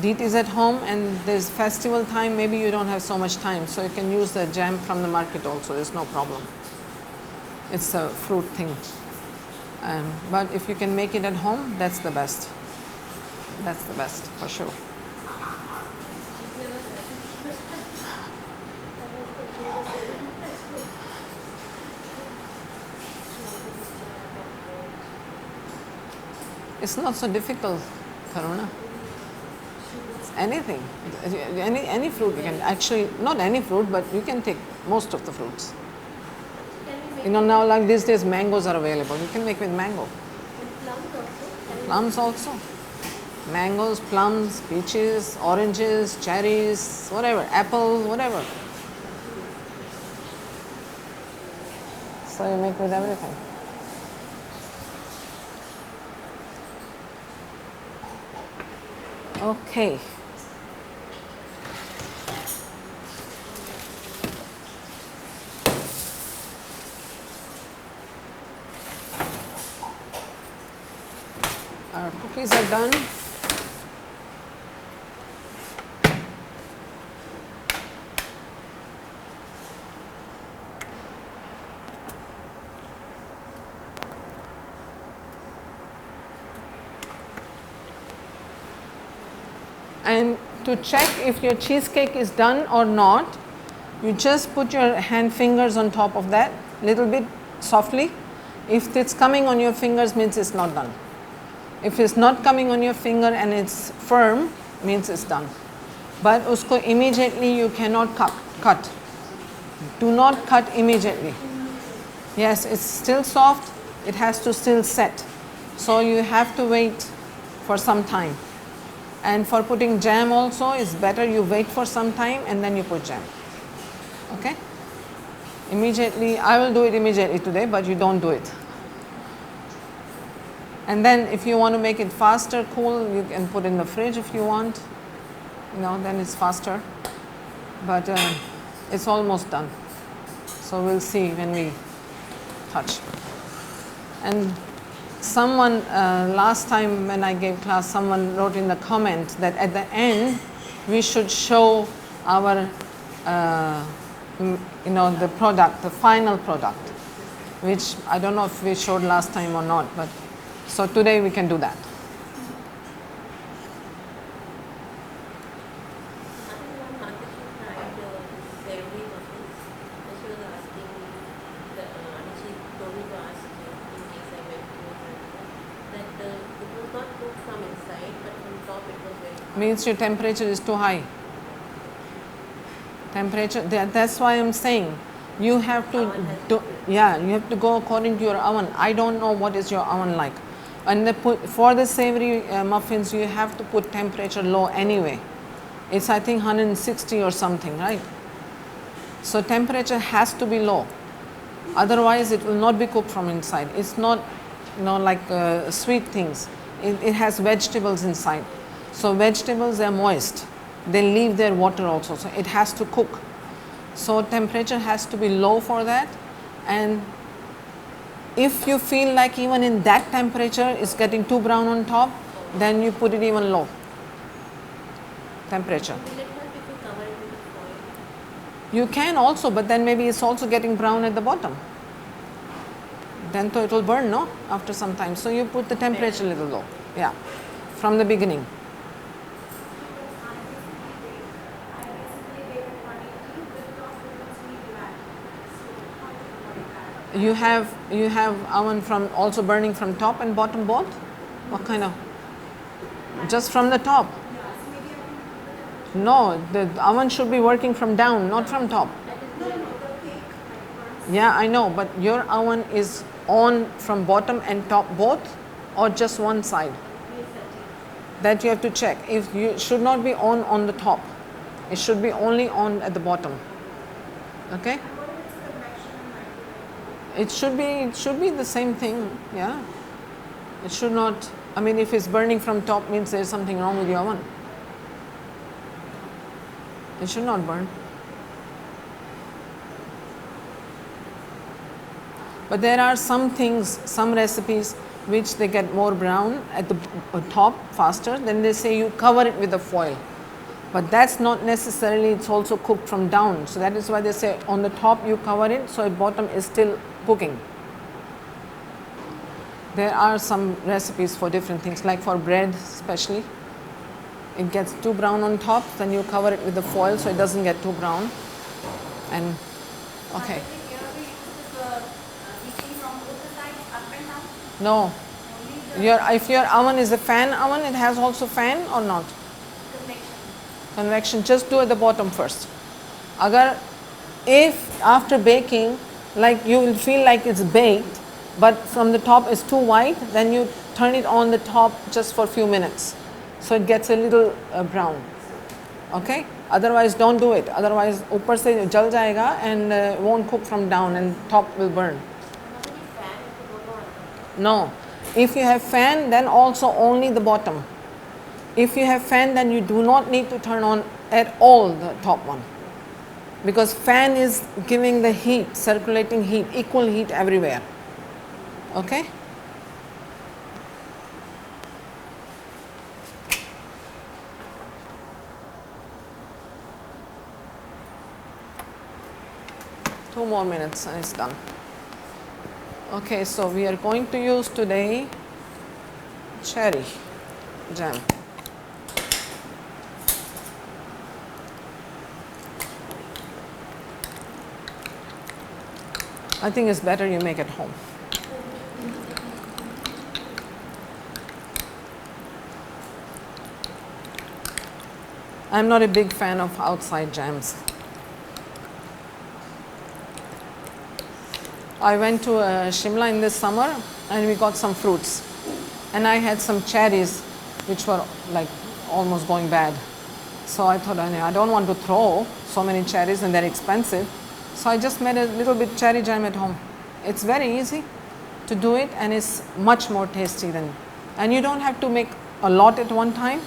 deities at home and there's festival time, maybe you don't have so much time, so you can use the jam from the market also, there's no problem. It's a fruit thing. But if you can make it at home, that's the best. That's the best, for sure. It's not so difficult, Karuna. It's anything, any fruit you can, actually, not any fruit, but you can take most of the fruits. You know, now like these days mangoes are available, you can make with mango. Plums also. Mangoes, plums, peaches, oranges, cherries, whatever, apples, whatever. So you make with everything. Okay. Our cookies are done. And to check if your cheesecake is done or not, you just put your hand fingers on top of that, little bit softly. If it's coming on your fingers, means it's not done. If it's not coming on your finger and it's firm, means it's done. But usko immediately you cannot cut. Do not cut immediately. Yes, it's still soft, it has to still set. So you have to wait for some time. And for putting jam also, it's better you wait for some time and then you put jam. Okay? Immediately, I will do it immediately today, but you don't do it. And then if you want to make it faster, cool, you can put in the fridge if you want. You know, then it's faster. But it's almost done. So we'll see when we touch. And someone, last time when I gave class, someone wrote in the comment that at the end, we should show our, you know, the product, the final product, which I don't know if we showed last time or not, but so today we can do that. Means your temperature is too high. Temperature, that's why I'm saying you have to you have to go according to your oven. I don't know what is your oven like. And for the savory muffins, you have to put temperature low anyway. It's I think 160 or something, right? So temperature has to be low. Otherwise, it will not be cooked from inside. It's not, you know, like sweet things. It has vegetables inside. So vegetables are moist. They leave their water also. So it has to cook. So temperature has to be low for that. And If you feel like even in that temperature it's getting too brown on top, then you put it even low temperature. Will it help if you cover it with foil? You can also, but then maybe it's also getting brown at the bottom. Then it will burn, no? After some time. So you put the temperature a little low. Yeah, from the beginning. You have oven from also burning from top and bottom both? What kind of? Just from the top? No, the oven should be working from down, not from top. Yeah, I know, but your oven is on from bottom and top both, or just one side? That you have to check. If you should not be on the top, it should be only on at the bottom. Okay? It should be the same thing. Yeah, it should not. I mean, if it's burning from top, means there's something wrong with your oven. It should not burn. But there are some things, some recipes which they get more brown at the top faster, then they say you cover it with a foil. But that's not necessarily, it's also cooked from down. So that is why they say on the top you cover it, so at bottom is still cooking. There are some recipes for different things, like for bread especially. It gets too brown on top, then you cover it with the foil so it doesn't get too brown. And okay. No. If your oven is a fan oven, it has also fan or not? Convection. Just do at the bottom first. If after baking, like you will feel like it's baked, but from the top is too white, then you turn it on the top just for a few minutes, so it gets a little brown. Okay? Otherwise, don't do it. Otherwise, upar se jal jayega and won't cook from down, and top will burn. No. If you have fan, then also only the bottom. If you have fan, then you do not need to turn on at all the top one, because fan is giving the heat, circulating heat, equal heat everywhere. Okay? Two more minutes and it's done. Okay, so we are going to use today cherry jam. I think it's better you make at home. I'm not a big fan of outside jams. I went to Shimla in this summer and we got some fruits, and I had some cherries which were like almost going bad. So I thought, I don't want to throw so many cherries and they're expensive. So I just made a little bit cherry jam at home. It's very easy to do it and it's much more tasty than, and you don't have to make a lot at one time.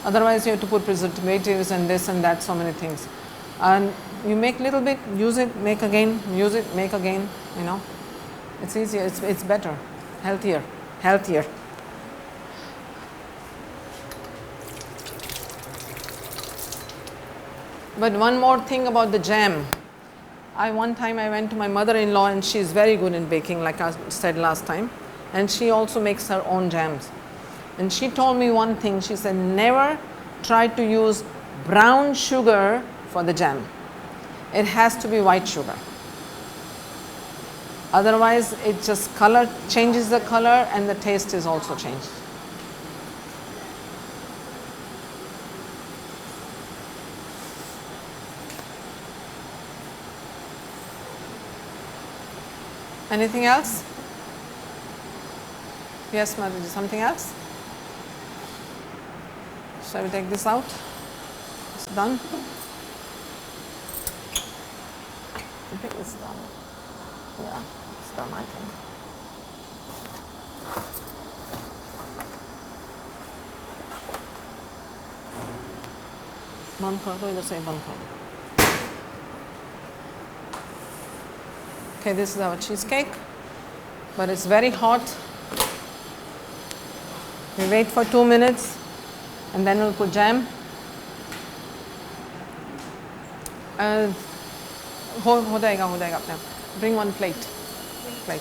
Otherwise you have to put preservatives and this and that, so many things. And you make little bit, use it, make again, use it, make again, you know. It's easier, it's better, healthier. But one more thing about the jam. One time I went to my mother-in-law and she's very good in baking, like I said last time. And she also makes her own jams. And she told me one thing, she said, never try to use brown sugar for the jam. It has to be white sugar. Otherwise, it just changes the color and the taste is also changed. Anything else? Yes, Mataji, something else? Shall we take this out? It's done. I think it's done. Yeah, it's done, I think. बंद कर दो, इधर से बंद कर दो. Okay, this is our cheesecake. but it's very hot. We wait for 2 minutes and then we'll put jam. हो जाएगा अपने आप. Bring one plate. Same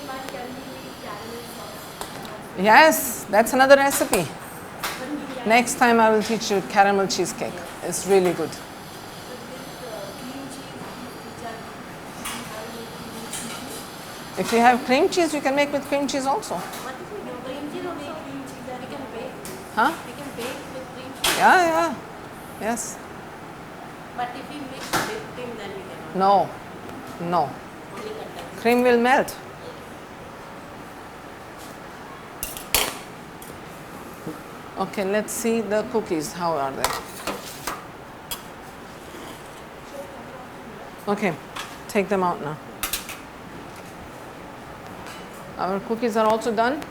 one can be with caramel sauce. Yes, that's another recipe. Next time I will teach you caramel cheesecake. It's really good. With cream cheese, which are If you have cream cheese, you can make with cream cheese also. What if we do cream cheese or make cream cheese that we can bake? Huh? We can bake with cream cheese. Yeah. Yes. But if we mix whipped cream, then we cannot. No. Only condensed. Cream will melt. Okay, let's see the cookies. How are they? Okay, take them out now. Our cookies are also done.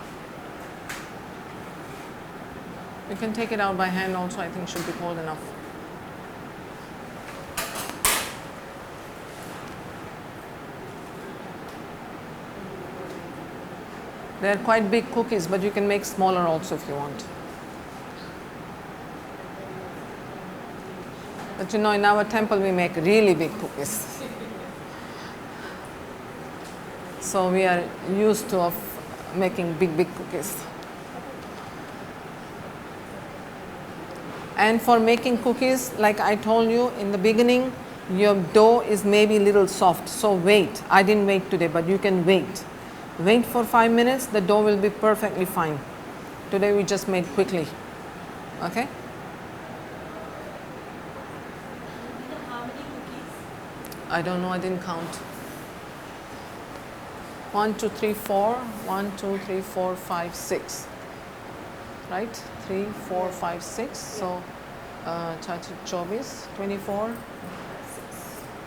You can take it out by hand also. I think should be cold enough. They're quite big cookies, but you can make smaller also if you want. But you know, in our temple we make really big cookies. So we are used to making big cookies. And for making cookies, like I told you in the beginning, your dough is maybe a little soft. So wait. I didn't wait today, but you can wait. Wait for 5 minutes, the dough will be perfectly fine. Today we just made quickly. Okay? How many cookies? I don't know, I didn't count. 1, 2, 3, 4. 1, 2, 3, 4, 5, 6. Right? 3, 4, 5, 6. So, 24.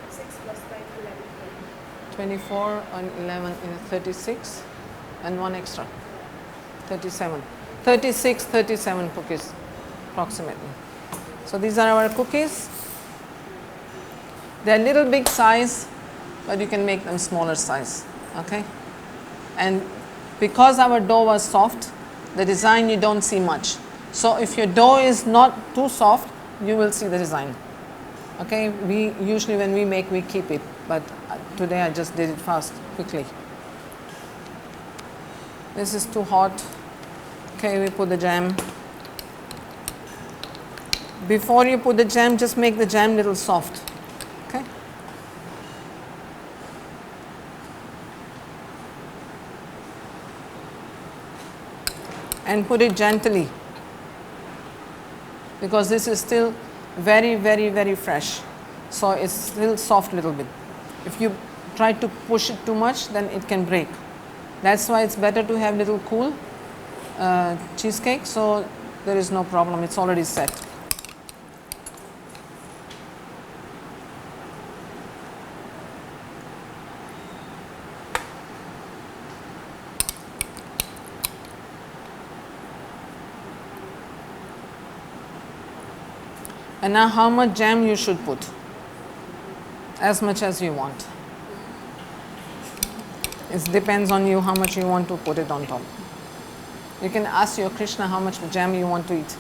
6 plus 5, 11. 24 and 11 is 36 and one extra 37 cookies approximately. So these are our cookies. They're little big size, but you can make them smaller size. Okay, and because our dough was soft, the design you don't see much. So if your dough is not too soft, you will see the design. Okay, we usually when we make, we keep it, but today I just did it fast, quickly. This is too hot. Okay, we put the jam. Before you put the jam, just make the jam little soft. Okay. And put it gently, because this is still very fresh, so it's still soft little bit. If you try to push it too much, then it can break. That's why it's better to have little cool cheesecake, so there is no problem, it's already set. And now how much jam you should put? As much as you want. It depends on you how much you want to put it on top. You can ask your Krishna how much jam you want to eat.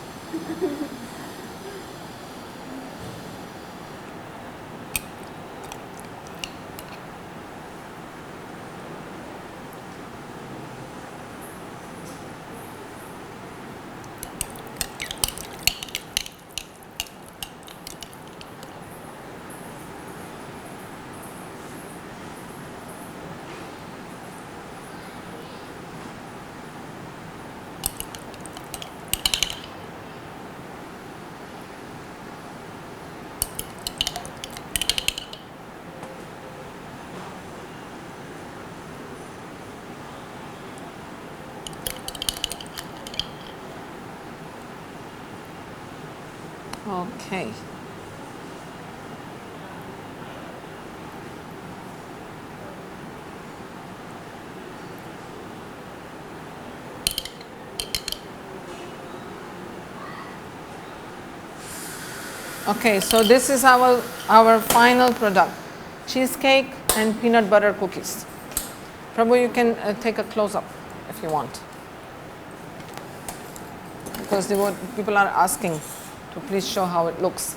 Okay. Okay, so this is our final product, cheesecake and peanut butter cookies. Prabhu, you can take a close-up if you want. Because people are asking to please show how it looks.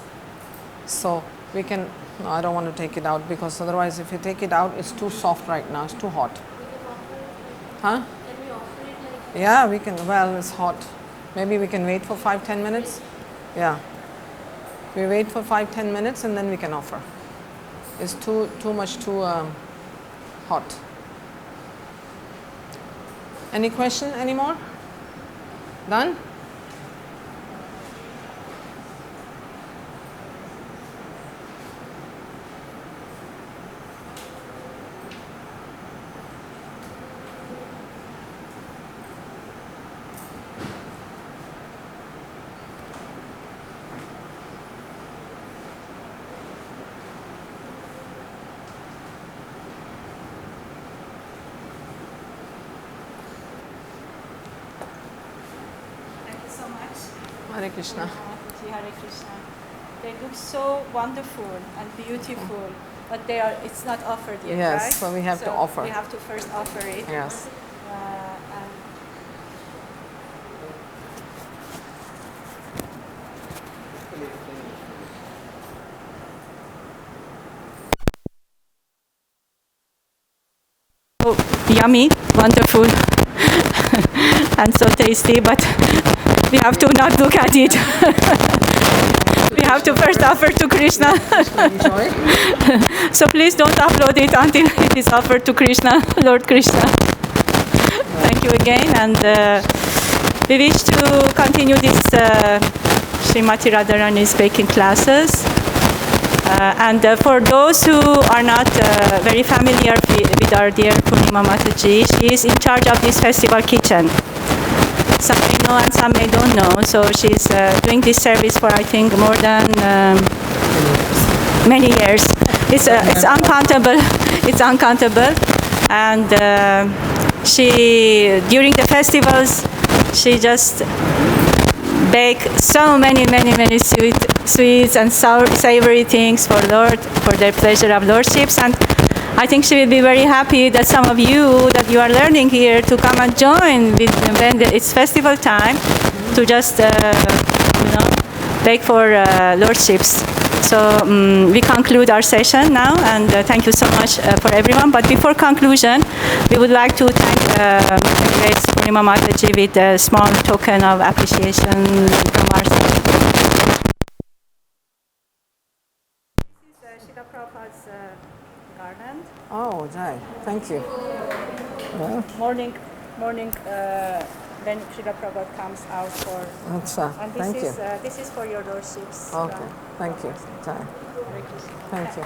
So we can, no, I don't want to take it out because otherwise if you take it out, it's too soft right now, it's too hot. Huh? Can we offer it like Yeah, we can, well, it's hot. Maybe we can wait for 5-10 minutes. Yeah. We wait for 5-10 minutes and then we can offer. It's too hot. Any question anymore? Done? Thank you so much. Hare Krishna. Hare Krishna. They look so wonderful and beautiful, but it's not offered yet, Yes, right? so we have to offer. We have to first offer it. Yes. And oh, yummy, wonderful, and so tasty, but we have to not look at it. We have to first offer to Krishna. Enjoy. So please don't upload it until it is offered to Krishna, Lord Krishna. Thank you again, and we wish to continue this Srimati Radharani's baking classes. And for those who are not very familiar with our dear Poornima Mataji, she is in charge of this festival kitchen. Some may know and some may don't know. So she's doing this service for I think more than many years. It's uncountable. It's uncountable. And she during the festivals she just bake so many sweets and savory things for Lord, for their pleasure of lordships. And I think she will be very happy that some of you that you are learning here to come and join when it's festival time to just bake for lordships. So we conclude our session now, and thank you so much for everyone. But before conclusion, we would like to thank Poornima Mataji with a small token of appreciation from our side. This is Srila Prabhupada's garland. Oh, Jai, thank you. Well, Morning, when Srila Prabhupada comes out for. And thank you. This is for your lordships. Okay, thank you, Jai. Thank you.